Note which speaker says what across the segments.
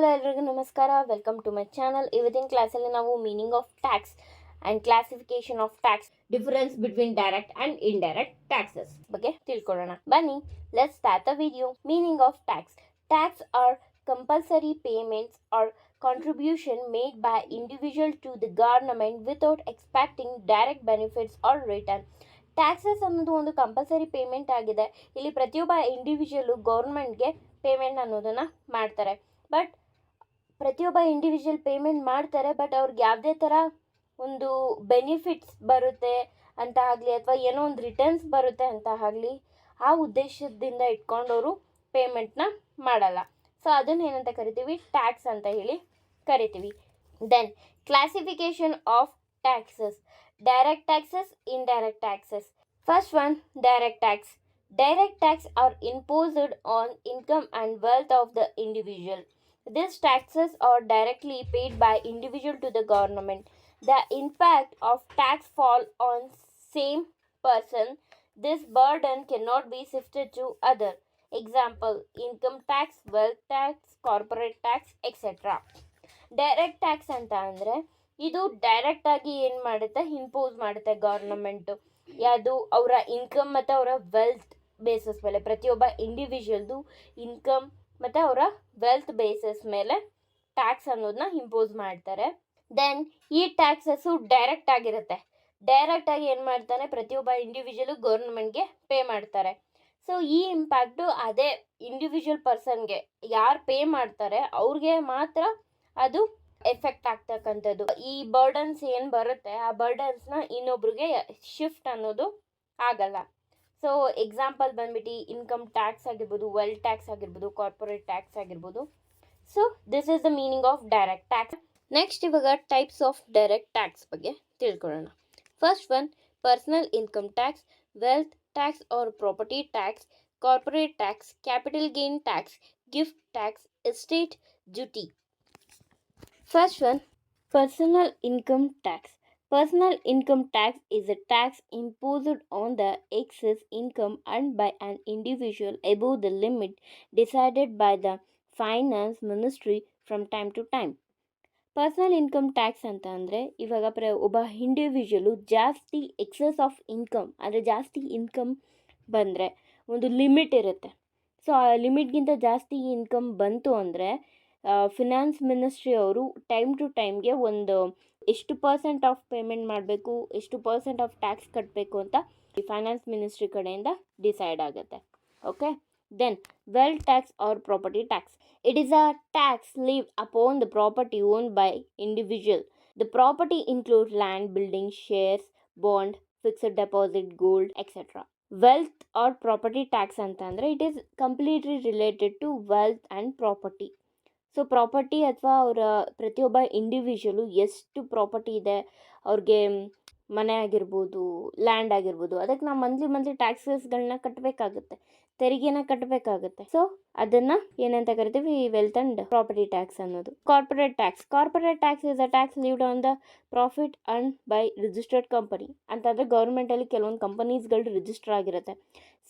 Speaker 1: Hello ಎಲ್ಲರಿಗೂ ನಮಸ್ಕಾರ. Welcome to my channel. ಇವತ್ತಿನ ಕ್ಲಾಸಲ್ಲಿ ನಾವು meaning of tax and classification of tax, difference between direct and indirect taxes ಬಗ್ಗೆ ತಿಳ್ಕೊಳ್ಳೋಣ. ಬನ್ನಿ, let's start the video. Meaning of tax. Tax are compulsory payments or contribution made by individual to the government without expecting direct benefits or return. Taxes ಅನ್ನೋದು ಒಂದು compulsory payment ಆಗಿದೆ. ಇಲ್ಲಿ ಪ್ರತಿಯೊಬ್ಬ individual ಗೌರ್ಮೆಂಟ್ಗೆ payment ಅನ್ನೋದನ್ನು ಮಾಡ್ತಾರೆ. ಬಟ್ ಪ್ರತಿಯೊಬ್ಬ individual payment ಮಾಡ್ತಾರೆ, but ಅವ್ರಿಗೆ ಯಾವುದೇ ಥರ ಒಂದು ಬೆನಿಫಿಟ್ಸ್ ಬರುತ್ತೆ ಅಂತ ಆಗಲಿ ಅಥವಾ ಏನೋ ಒಂದು ರಿಟರ್ನ್ಸ್ ಬರುತ್ತೆ ಅಂತ ಆಗಲಿ ಆ ಉದ್ದೇಶದಿಂದ ಇಟ್ಕೊಂಡು ಅವರು ಪೇಮೆಂಟ್ನ ಮಾಡಲ್ಲ. ಸೊ ಅದನ್ನು ಏನಂತ ಕರಿತೀವಿ? ಟ್ಯಾಕ್ಸ್ ಅಂತ ಹೇಳಿ ಕರಿತೀವಿ. Then classification of taxes. Direct taxes, indirect taxes. First one, direct tax. Direct tax are imposed on income and wealth of the individual. These taxes are directly paid by individual to the government. The impact of tax fall on same person. This burden cannot be shifted to other. Example, income tax, wealth tax, corporate tax, etc. Direct tax ಅಂತ ಅಂದರೆ ಇದು ಡೈರೆಕ್ಟಾಗಿ ಏನು ಮಾಡುತ್ತೆ? Impose ಮಾಡುತ್ತೆ government. ಯಾವುದು? ಅವರ income ಮತ್ತು ಅವರ ವೆಲ್ತ್ ಬೇಸಸ್ ಮೇಲೆ, ಪ್ರತಿಯೊಬ್ಬ ಇಂಡಿವಿಜುವಲ್ದು ಇನ್ಕಮ್ ಮತ್ತು ಅವರ ವೆಲ್ತ್ ಬೇಸಸ್ ಮೇಲೆ ಟ್ಯಾಕ್ಸ್ ಅನ್ನೋದನ್ನ ಇಂಪೋಸ್ ಮಾಡ್ತಾರೆ. ದೆನ್ ಈ ಟ್ಯಾಕ್ಸಸ್ಸು ಡೈರೆಕ್ಟ್ ಆಗಿರುತ್ತೆ. ಡೈರೆಕ್ಟಾಗಿ ಏನು ಮಾಡ್ತಾನೆ? ಪ್ರತಿಯೊಬ್ಬ ಇಂಡಿವಿಜುವಲು ಗೌರ್ಮೆಂಟ್ಗೆ ಪೇ ಮಾಡ್ತಾರೆ. ಸೊ ಈ ಇಂಪ್ಯಾಕ್ಟು ಅದೇ ಇಂಡಿವಿಜುವಲ್ ಪರ್ಸನ್ಗೆ ಯಾರು ಪೇ ಮಾಡ್ತಾರೆ ಅವ್ರಿಗೆ ಮಾತ್ರ ಅದು ಎಫೆಕ್ಟ್ ಆಗ್ತಕ್ಕಂಥದ್ದು. ಈ ಬರ್ಡನ್ಸ್ ಏನು ಬರುತ್ತೆ ಆ ಬರ್ಡನ್ಸ್ನ ಇನ್ನೊಬ್ರಿಗೆ ಶಿಫ್ಟ್ ಅನ್ನೋದು ಆಗಲ್ಲ. ಸೊ ಎಕ್ಸಾಂಪಲ್ ಬಂದ್ಬಿಟ್ಟು ಇನ್ಕಮ್ ಟ್ಯಾಕ್ಸ್ ಆಗಿರ್ಬೋದು, ವೆಲ್ತ್ ಟ್ಯಾಕ್ಸ್ ಆಗಿರ್ಬೋದು, ಕಾರ್ಪೊರೇಟ್ ಟ್ಯಾಕ್ಸ್ ಆಗಿರ್ಬೋದು. So this is the meaning of direct tax. Next ಇವಾಗ ಟೈಪ್ಸ್ ಆಫ್ ಡೈರೆಕ್ಟ್ ಟ್ಯಾಕ್ಸ್ ಬಗ್ಗೆ ತಿಳ್ಕೊಳ್ಳೋಣ. First one, personal income tax, wealth tax or property tax, corporate tax, capital gain tax, gift tax, estate duty. First one, personal income tax. Personal income tax is a tax imposed on the excess income earned by an individual above the limit decided by the finance ministry from time to time. Personal income tax ಅಂತ ಅಂದರೆ ಇವಾಗ ಒಬ್ಬ individual ಜಾಸ್ತಿ excess of income ಅಂದರೆ ಜಾಸ್ತಿ income ಬಂದರೆ ಒಂದು limit ಇರುತ್ತೆ. ಸೊ ಆ ಲಿಮಿಟ್ಗಿಂತ ಜಾಸ್ತಿ ಇನ್ಕಮ್ ಬಂತು ಅಂದರೆ ಫಿನಾನ್ಸ್ ಮಿನಿಸ್ಟ್ರಿ ಅವರು ಟೈಮ್ ಟು ಟೈಮ್ಗೆ ಒಂದು ಎಷ್ಟು ಪರ್ಸೆಂಟ್ ಆಫ್ ಪೇಮೆಂಟ್ ಮಾಡಬೇಕು, ಎಷ್ಟು ಪರ್ಸೆಂಟ್ ಆಫ್ ಟ್ಯಾಕ್ಸ್ ಕಟ್ಟಬೇಕು ಅಂತ ಈ ಫೈನಾನ್ಸ್ ಮಿನಿಸ್ಟ್ರಿ ಕಡೆಯಿಂದ ಡಿಸೈಡ್ ಆಗುತ್ತೆ. Okay. Then wealth tax or property tax. It is a tax levied upon the property owned by individual. The property includes land, buildings, shares, bond, fixed deposit, gold, etc. Wealth or property tax ಅಂತಂದರೆ it is completely related to wealth and property. So property ಅಥವಾ ಅವರ ಪ್ರತಿಯೊಬ್ಬ individual ಎಷ್ಟು property ಇದೆ, ಅವ್ರಿಗೆ ಮನೆ ಆಗಿರ್ಬೋದು, land ಆಗಿರ್ಬೋದು, ಅದಕ್ಕೆ ನಾವು ಮಂತ್ಲಿ ಟ್ಯಾಕ್ಸಸ್ಗಳನ್ನ ಕಟ್ಟಬೇಕಾಗುತ್ತೆ, ತೆರಿಗೆನ ಕಟ್ಟಬೇಕಾಗುತ್ತೆ. ಸೊ ಅದನ್ನು ಏನಂತ ಕರಿತೀವಿ? ವೆಲ್ತ್ ಆ್ಯಂಡ್ ಪ್ರಾಪರ್ಟಿ ಟ್ಯಾಕ್ಸ್ ಅನ್ನೋದು. Corporate tax. Corporate tax is a tax lived on the profit earn by registered company. ಅಂತಂದರೆ ಗೌರ್ಮೆಂಟಲ್ಲಿ ಕೆಲವೊಂದು ಕಂಪನೀಸ್ಗಳು ರಿಜಿಸ್ಟರ್ ಆಗಿರುತ್ತೆ.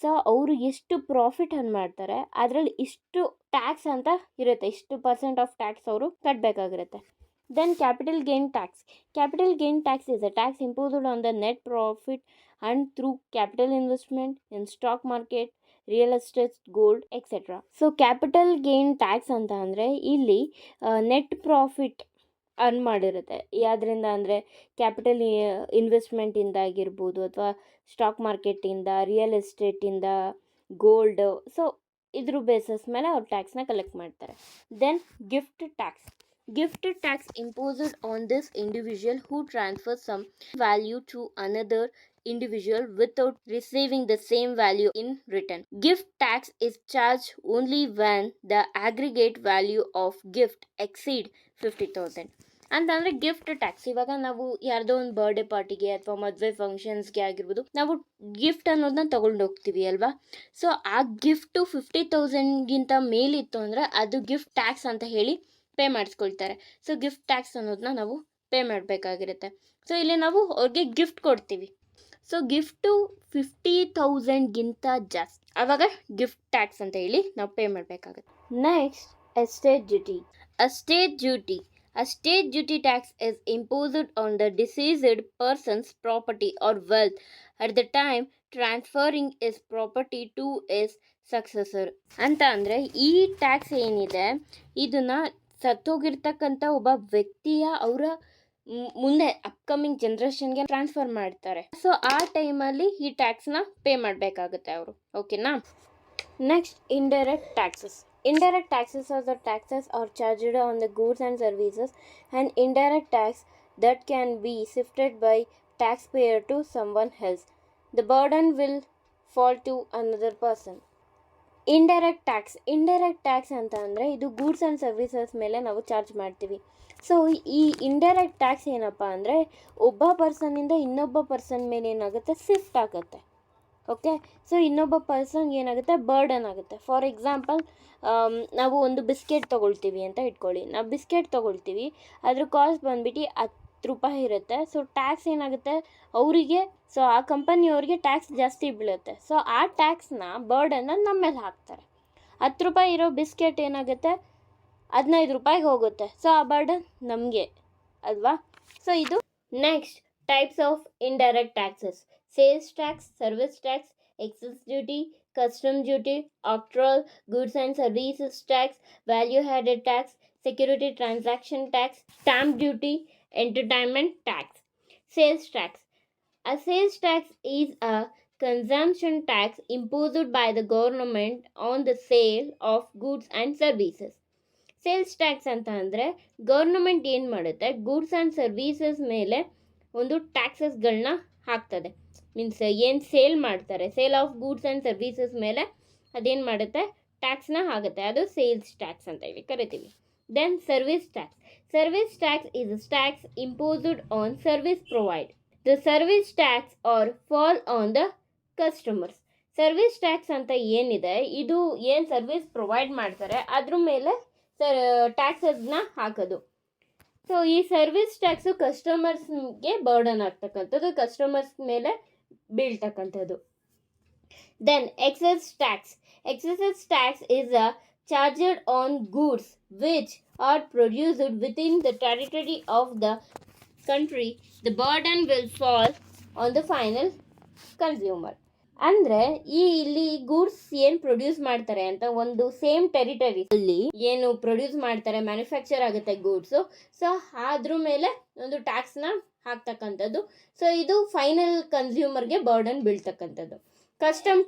Speaker 1: ಸೊ ಅವರು ಎಷ್ಟು ಪ್ರಾಫಿಟ್ ಅರ್ನ್ ಮಾಡ್ತಾರೆ ಅದರಲ್ಲಿ ಇಷ್ಟು ಟ್ಯಾಕ್ಸ್ ಅಂತ ಇರುತ್ತೆ, ಇಷ್ಟು ಪರ್ಸೆಂಟ್ ಆಫ್ ಟ್ಯಾಕ್ಸ್ ಅವರು ಕಟ್ಟಬೇಕಾಗಿರುತ್ತೆ. Then capital gain tax. Capital gain tax is a tax imposed on the net profit earned through capital investment in stock market, real estate, gold, etc. So capital gain tax ಅಂತ ಅಂದರೆ ಇಲ್ಲಿ net profit earn ಮಾಡಿರುತ್ತೆ. ಯಾವುದರಿಂದ ಅಂದರೆ capital ಇನ್ವೆಸ್ಟ್ಮೆಂಟಿಂದ ಆಗಿರ್ಬೋದು, ಅಥವಾ stock ಮಾರ್ಕೆಟಿಂದ, real ಎಸ್ಟೇಟಿಂದ, ಗೋಲ್ಡ್. ಸೊ ಇದ್ರ ಬೇಸಸ್ ಮೇಲೆ ಅವ್ರು ಟ್ಯಾಕ್ಸ್ನ ಕಲೆಕ್ಟ್ ಮಾಡ್ತಾರೆ. Then gift tax. Gift tax imposed on this individual who transfers some value to another individual without receiving the same value in return. Gift tax is charged only when the aggregate value of gift exceed 50,000. ಅಂತಂದರೆ gift tax. ಇವಾಗ ನಾವು ಯಾರ್ದೋ ಒಂದು birthday ಪಾರ್ಟಿಗೆ ಅಥವಾ ಮದುವೆ ಫಂಕ್ಷನ್ಸ್ಗೆ ಆಗಿರ್ಬೋದು ನಾವು ಗಿಫ್ಟ್ ಅನ್ನೋದನ್ನ ತೊಗೊಂಡು ಹೋಗ್ತೀವಿ ಅಲ್ವಾ. ಸೊ ಆ ಗಿಫ್ಟು 50,000ಗಿಂತ ಮೇಲಿತ್ತು ಅಂದರೆ ಅದು ಗಿಫ್ಟ್ ಟ್ಯಾಕ್ಸ್ ಅಂತ ಹೇಳಿ ಪೇ ಮಾಡಿಸ್ಕೊಳ್ತಾರೆ. ಸೊ ಗಿಫ್ಟ್ ಟ್ಯಾಕ್ಸ್ ಅನ್ನೋದನ್ನ ನಾವು ಪೇ ಮಾಡಬೇಕಾಗಿರುತ್ತೆ. ಸೊ ಇಲ್ಲಿ ನಾವು ಅವ್ರಿಗೆ ಗಿಫ್ಟ್ ಕೊಡ್ತೀವಿ. ಸೊ ಗಿಫ್ಟು 50,000ಗಿಂತ ಜಾಸ್ತಿ, ಆವಾಗ ಗಿಫ್ಟ್ ಟ್ಯಾಕ್ಸ್ ಅಂತ ಹೇಳಿ ನಾವು ಪೇ ಮಾಡಬೇಕಾಗುತ್ತೆ. Next Estate duty. Estate duty. A state duty tax is imposed on the deceased person's property or wealth at the time transferring his property to his successor. ಅಂತ ಅಂದರೆ ಈ tax ಏನಿದೆ ಇದನ್ನ ಸತ್ತೋಗಿರ್ತಕ್ಕಂಥ ಒಬ್ಬ ವ್ಯಕ್ತಿಯ ಅವರ ಮುಂದೆ ಅಪ್ಕಮಿಂಗ್ ಜನ್ರೇಷನ್ಗೆ ಟ್ರಾನ್ಸ್ಫರ್ ಮಾಡ್ತಾರೆ. ಸೊ ಆ ಟೈಮಲ್ಲಿ ಈ ಟ್ಯಾಕ್ಸ್ನ ಪೇ ಮಾಡಬೇಕಾಗುತ್ತೆ ಅವರು. ಓಕೆನಾ? Next, indirect taxes. Indirect taxes are the taxes are charged on the goods and services, and indirect tax that can be shifted by taxpayer to someone else. The burden will fall to another person. Indirect tax ಅಂತ ಅಂದರೆ ಇದು goods and services ಮೇಲೆ ನಾವು charge ಮಾಡ್ತೀವಿ. So ಈ indirect tax ಏನಪ್ಪ ಅಂದರೆ ಒಬ್ಬ ಪರ್ಸನ್ನಿಂದ ಇನ್ನೊಬ್ಬ ಪರ್ಸನ್ ಮೇಲೆ ಏನಾಗುತ್ತೆ, ಶಿಫ್ಟ್ ಆಗುತ್ತೆ. ಓಕೆ, ಸೊ ಇನ್ನೊಬ್ಬ ಪರ್ಸನ್ಗೆ ಏನಾಗುತ್ತೆ, ಬರ್ಡನ್ ಆಗುತ್ತೆ. ಫಾರ್ ಎಕ್ಸಾಂಪಲ್, ನಾವು ಒಂದು ಬಿಸ್ಕೆಟ್ ತೊಗೊಳ್ತೀವಿ ಅಂತ ಇಟ್ಕೊಳ್ಳಿ. ನಾವು ಬಿಸ್ಕೆಟ್ ತೊಗೊಳ್ತೀವಿ, ಅದ್ರ ಕಾಸ್ಟ್ ಬಂದುಬಿಟ್ಟು 10 ರೂಪಾಯಿ ಇರುತ್ತೆ. ಸೊ ಟ್ಯಾಕ್ಸ್ ಏನಾಗುತ್ತೆ ಅವರಿಗೆ, ಸೊ ಆ ಕಂಪನಿಯವ್ರಿಗೆ ಟ್ಯಾಕ್ಸ್ ಜಾಸ್ತಿ ಬೀಳುತ್ತೆ. ಸೊ ಆ ಟ್ಯಾಕ್ಸ್ನ ಬರ್ಡನ್ನ ನಮ್ಮ ಮೇಲೆ ಹಾಕ್ತಾರೆ. 10 ರೂಪಾಯಿ ಇರೋ ಬಿಸ್ಕೆಟ್ ಏನಾಗುತ್ತೆ 15 ರೂಪಾಯಿಗೆ ಹೋಗುತ್ತೆ. ಸೊ ಆ ಬರ್ಡನ್ ನಮಗೆ ಅಲ್ವಾ? ಸೊ ಇದು next types of indirect taxes: sales tax, service tax, excess duty, custom duty, octroi, goods and services tax, value added tax, security transaction tax, stamp duty, entertainment tax. Sales tax. A sales tax is a consumption tax imposed by the government on the sale of goods and services. Sales tax ಅಂತ ಅಂದರೆ government ಏನು ಮಾಡುತ್ತೆ, goods and services ಮೇಲೆ ಒಂದು ಟ್ಯಾಕ್ಸಸ್ಗಳನ್ನ ಹಾಕ್ತದೆ. Means ಏನು sale ಮಾಡ್ತಾರೆ, sale of goods and services ಮೇಲೆ ಅದೇನು ಮಾಡುತ್ತೆ, ಟ್ಯಾಕ್ಸ್ನ ಆಗುತ್ತೆ. ಅದು ಸೇಲ್ಸ್ ಟ್ಯಾಕ್ಸ್ ಅಂತ ಹೇಳಿ ಕರಿತೀವಿ. Then service tax is a tax imposed on service provided. The service tax or fall on the customers. Service tax ಅಂತ ಏನಿದೆ, ಇದು ಏನು ಸರ್ವಿಸ್ ಪ್ರೊವೈಡ್ ಮಾಡ್ತಾರೆ ಅದ್ರ ಮೇಲೆ ಟ್ಯಾಕ್ಸಸ್ನ ಹಾಕೋದು. ಸೊ ಈ ಸರ್ವಿಸ್ ಟ್ಯಾಕ್ಸು ಕಸ್ಟಮರ್ಸ್ಗೆ ಬರ್ಡನ್ ಆಗ್ತಕ್ಕಂಥದ್ದು, ಕಸ್ಟಮರ್ಸ್ ಮೇಲೆ ಬೀಳ್ತಕ್ಕಂಥದ್ದು. Then excess tax is a charged on goods which are produced within the territory of the country. The burden will fall on the final consumer. ಅಂದರೆ ಇಲ್ಲಿ ಗೂಡ್ಸ್ ಏನು produce ಮಾಡ್ತಾರೆ ಅಂತ ಒಂದು ಸೇಮ್ ಟೆರಿಟರಿ ಅಲ್ಲಿ ಏನು ಪ್ರೊಡ್ಯೂಸ್ ಮಾಡ್ತಾರೆ, ಮ್ಯಾನುಫ್ಯಾಕ್ಚರ್ ಆಗುತ್ತೆ ಗೂಡ್ಸು. ಸೊ ಅದ್ರ ಮೇಲೆ ಒಂದು ಟ್ಯಾಕ್ಸ್ನ ಹಾಕ್ತಕ್ಕಂಥದ್ದು. ಸೊ ಇದು ಫೈನಲ್ ಕನ್ಸ್ಯೂಮರ್ಗೆ ಬರ್ಡನ್ ಬೀಳ್ತಕ್ಕಂಥದ್ದು. Custom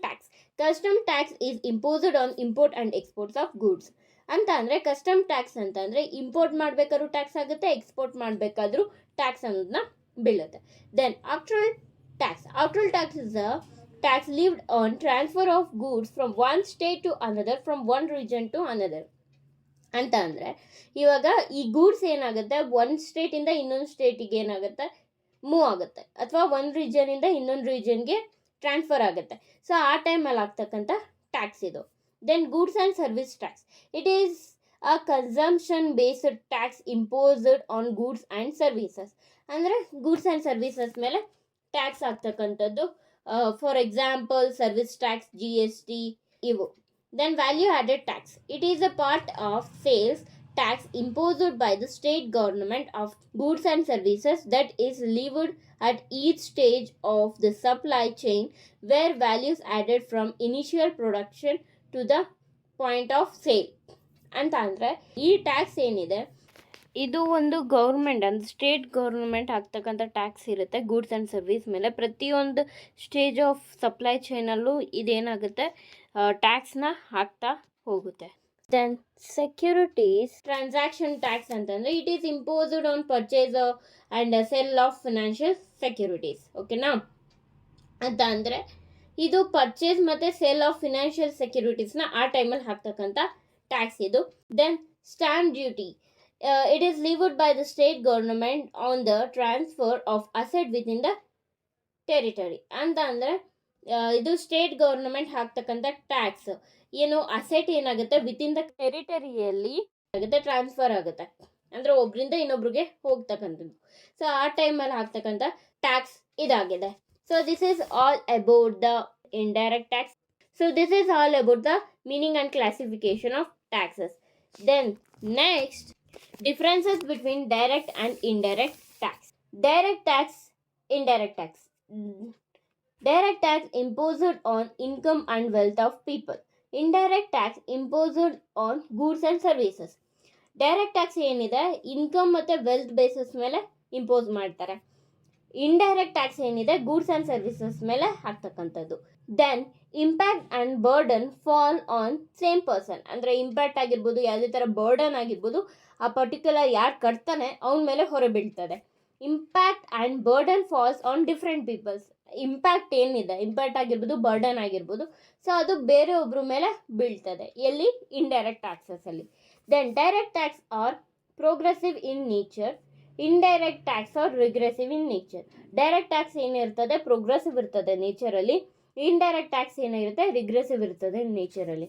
Speaker 1: tax is imposed on import and exports of goods. ಅಂತ ಅಂದರೆ ಕಸ್ಟಮ್ ಟ್ಯಾಕ್ಸ್ ಅಂತ ಅಂದರೆ ಇಂಪೋರ್ಟ್ ಮಾಡಬೇಕಾದ್ರೂ ಟ್ಯಾಕ್ಸ್ ಆಗುತ್ತೆ, ಎಕ್ಸ್ಪೋರ್ಟ್ ಮಾಡಬೇಕಾದ್ರೂ ಟ್ಯಾಕ್ಸ್ ಅನ್ನೋದನ್ನ ಬೀಳುತ್ತೆ. Then octroi tax is a tax levied on transfer of goods from one state to another, from one region to another. ಅಂತ ಅಂದರೆ ಇವಾಗ ಈ ಗೂಡ್ಸ್ ಏನಾಗುತ್ತೆ, ಒಂದು ಸ್ಟೇಟಿಂದ ಇನ್ನೊಂದು ಸ್ಟೇಟಿಗೆ ಏನಾಗುತ್ತೆ, ಮೂವ್ ಆಗುತ್ತೆ, ಅಥವಾ ಒಂದು ರೀಜನಿಂದ ಇನ್ನೊಂದು ರೀಜನ್ಗೆ ಟ್ರಾನ್ಸ್ಫರ್ ಆಗುತ್ತೆ. ಸೊ ಆ ಟೈಮಲ್ಲಿ ಆಗ್ತಕ್ಕಂಥ ಟ್ಯಾಕ್ಸ್ ಇದು. Then goods and service tax. It is a consumption based tax imposed on goods and services. ಅಂದರೆ ಗೂಡ್ಸ್ ಆ್ಯಂಡ್ ಸರ್ವೀಸಸ್ ಮೇಲೆ ಟ್ಯಾಕ್ಸ್ ಆಗ್ತಕ್ಕಂಥದ್ದು. For example service tax, GST ಇವು. Then value added tax. It is a part of sales tax imposed by the state government of goods and services that is levied at each stage of the supply chain where values added from initial production to the point of sale. ಅಂತ ಅಂದರೆ ಈ tax ಏನಿದೆ ಇದು ಒಂದು government ಅಂದರೆ state government ಆಗ್ತಕ್ಕಂಥ tax ಇರುತ್ತೆ goods and service ಮೇಲೆ. ಪ್ರತಿಯೊಂದು ಸ್ಟೇಜ್ ಆಫ್ ಸಪ್ಲೈ ಚೈನಲ್ಲೂ ಇದೇನಾಗುತ್ತೆ, ಟ್ಯಾಕ್ಸ್ನ ಹಾಕ್ತಾ ಹೋಗುತ್ತೆ. ದೆನ್ ಸೆಕ್ಯೂರಿಟೀಸ್ ಟ್ರಾನ್ಸಾಕ್ಷನ್ ಟ್ಯಾಕ್ಸ್ ಅಂತಂದರೆ it is imposed on purchase and sell of financial securities. ಓಕೆನಾ? ಅಂತ ಅಂದರೆ ಇದು ಪರ್ಚೇಸ್ ಮತ್ತು ಸೇಲ್ ಆಫ್ ಫಿನಾನ್ಷಿಯಲ್ ಸೆಕ್ಯೂರಿಟೀಸ್ನ ಆ ಟೈಮಲ್ಲಿ ಹಾಕ್ತಕ್ಕಂಥ ಟ್ಯಾಕ್ಸ್ ಇದು. Then stamp duty. It is levied by the state government on the transfer of asset within the territory. ಅಂತ ಅಂದರೆ ಇದು ಸ್ಟೇಟ್ ಗೌರ್ನಮೆಂಟ್ ಹಾಕ್ತಕ್ಕಂಥ ಟ್ಯಾಕ್ಸ್. ಏನು ಅಸೆಟ್ ಏನಾಗುತ್ತೆ ವಿತಿನ್ ದ ಟೆರಿಟರಿಯಲ್ಲಿ ಆಗುತ್ತೆ, ಟ್ರಾನ್ಸ್ಫರ್ ಆಗುತ್ತೆ, ಅಂದರೆ ಒಬ್ಬರಿಂದ ಇನ್ನೊಬ್ರಿಗೆ ಹೋಗ್ತಕ್ಕಂಥದ್ದು. ಸೊ ಆ ಟೈಮಲ್ಲಿ ಹಾಕ್ತಕ್ಕಂಥ ಟ್ಯಾಕ್ಸ್ ಇದಾಗಿದೆ. So this is all about the indirect tax. So this is all about the meaning and classification of taxes. Then next, differences between direct and indirect tax. Direct tax, indirect tax. Direct tax imposed on income and wealth of people. Indirect tax imposed on goods and services. Direct tax ಏನಿದೆ income ಮತ್ತು wealth basis ಮೇಲೆ impose ಮಾಡ್ತಾರೆ. Indirect tax ಏನಿದೆ goods and services ಮೇಲೆ ಹಾಕ್ತಕ್ಕಂಥದ್ದು. Then impact and burden fall on same person. ಅಂದರೆ impact ಆಗಿರ್ಬೋದು, ಯಾವುದೇ ಥರ ಬರ್ಡನ್ ಆಗಿರ್ಬೋದು, ಆ ಪರ್ಟಿಕ್ಯುಲರ್ ಯಾರು ಕಟ್ತಾನೆ ಅವನ ಮೇಲೆ ಹೊರ ಬೀಳ್ತದೆ. Impact and burden falls on different peoples. Impact ಏನಿದೆ, ಇಂಪ್ಯಾಕ್ಟ್ ಆಗಿರ್ಬೋದು, ಬರ್ಡನ್ ಆಗಿರ್ಬೋದು, ಸೊ ಅದು ಬೇರೆ ಒಬ್ಬರ ಮೇಲೆ ಬೀಳ್ತದೆ. ಎಲ್ಲಿ? ಇಂಡೈರೆಕ್ಟ್ ಟ್ಯಾಕ್ಸಸಲ್ಲಿ. Then direct tax are progressive in nature, indirect tax are regressive in nature. Direct tax ಏನಿರ್ತದೆ ಪ್ರೋಗ್ರೆಸಿವ್ ಇರ್ತದೆ ನೇಚರಲ್ಲಿ, ಇಂಡೈರೆಕ್ಟ್ ಟ್ಯಾಕ್ಸ್ ಏನಿರುತ್ತೆ ರಿಗ್ರೆಸಿವ್ ಇರ್ತದೆ ನೇಚರಲ್ಲಿ.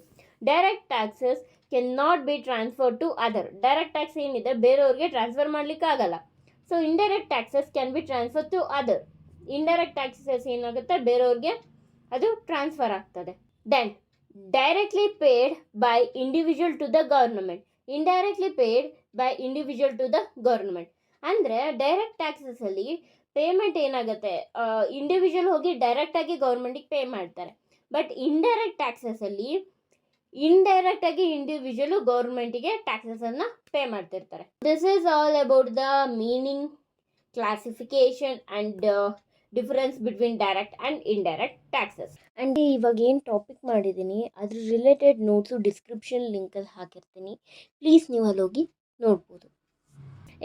Speaker 1: Direct taxes can not be transfer to other. Direct tax ಏನಿದೆ ಬೇರೆಯವ್ರಿಗೆ ಟ್ರಾನ್ಸ್ಫರ್ ಮಾಡ್ಲಿಕ್ಕೆ ಆಗಲ್ಲ. So indirect taxes can be transfer to other. Indirect taxes ಏನಾಗುತ್ತೆ ಬೇರೆಯವ್ರಿಗೆ ಅದು ಟ್ರಾನ್ಸ್ಫರ್ ಆಗ್ತದೆ. Then directly paid by individual to the government, indirectly paid by individual to the government. ಅಂದರೆ direct ಟ್ಯಾಕ್ಸಸಲ್ಲಿ ಪೇಮೆಂಟ್ ಏನಾಗುತ್ತೆ, ಇಂಡಿವಿಜುವಲ್ ಹೋಗಿ ಡೈರೆಕ್ಟಾಗಿ ಗೌರ್ಮೆಂಟಿಗೆ ಪೇ ಮಾಡ್ತಾರೆ. ಬಟ್ ಇಂಡೈರೆಕ್ಟ್ ಟ್ಯಾಕ್ಸಸಲ್ಲಿ ಇಂಡೈರೆಕ್ಟಾಗಿ ಇಂಡಿವಿಜುವಲು ಗೌರ್ಮೆಂಟಿಗೆ ಟ್ಯಾಕ್ಸಸನ್ನು ಪೇ ಮಾಡ್ತಿರ್ತಾರೆ. This is all about the meaning, classification and difference between direct and indirect taxes. And ಇವಾಗ ಏನು ಟಾಪಿಕ್ ಮಾಡಿದ್ದೀನಿ ಅದ್ರ ರಿಲೇಟೆಡ್ ನೋಟ್ಸು ಡಿಸ್ಕ್ರಿಪ್ಷನ್ ಲಿಂಕಲ್ಲಿ ಹಾಕಿರ್ತೀನಿ. ಪ್ಲೀಸ್ ನೀವು ಅಲ್ಲಿ ಹೋಗಿ ನೋಡ್ಬೋದು.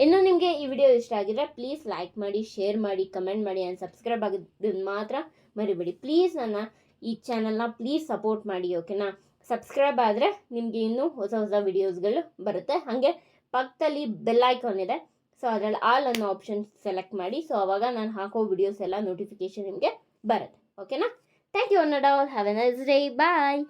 Speaker 1: ಇನ್ನು ನಿಮಗೆ ಈ ವಿಡಿಯೋ ಇಷ್ಟ ಆಗಿದ್ರೆ ಪ್ಲೀಸ್ ಲೈಕ್ ಮಾಡಿ, ಶೇರ್ ಮಾಡಿ, ಕಮೆಂಟ್ ಮಾಡಿ ಆ್ಯಂಡ್ ಸಬ್ಸ್ಕ್ರೈಬ್ ಆಗಿದ್ದನ್ನು ಮಾತ್ರ ಮರಿಬೇಡಿ. ಪ್ಲೀಸ್ ನನ್ನ ಈ ಚಾನಲ್ನ ಪ್ಲೀಸ್ ಸಪೋರ್ಟ್ ಮಾಡಿ, ಓಕೆನಾ? ಸಬ್ಸ್ಕ್ರೈಬ್ ಆದರೆ ನಿಮಗೆ ಇನ್ನೂ ಹೊಸ ಹೊಸ ವಿಡಿಯೋಸ್ಗಳು ಬರುತ್ತೆ. ಹಾಗೆ ಪಕ್ಕದಲ್ಲಿ ಬೆಲ್ ಐಕಾನ್ ಇದೆ, ಸೊ ಅದರಲ್ಲಿ ಆಲ್ ಅನ್ನೋ ಆಪ್ಷನ್ ಸೆಲೆಕ್ಟ್ ಮಾಡಿ. ಸೊ ಆವಾಗ ನಾನು ಹಾಕೋ ವಿಡಿಯೋಸ್ ಎಲ್ಲ ನೋಟಿಫಿಕೇಶನ್ ನಿಮಗೆ ಬರುತ್ತೆ, ಓಕೆನಾ? ಥ್ಯಾಂಕ್ ಯು ಅನ್ನಡ. Have a nice day. Bye.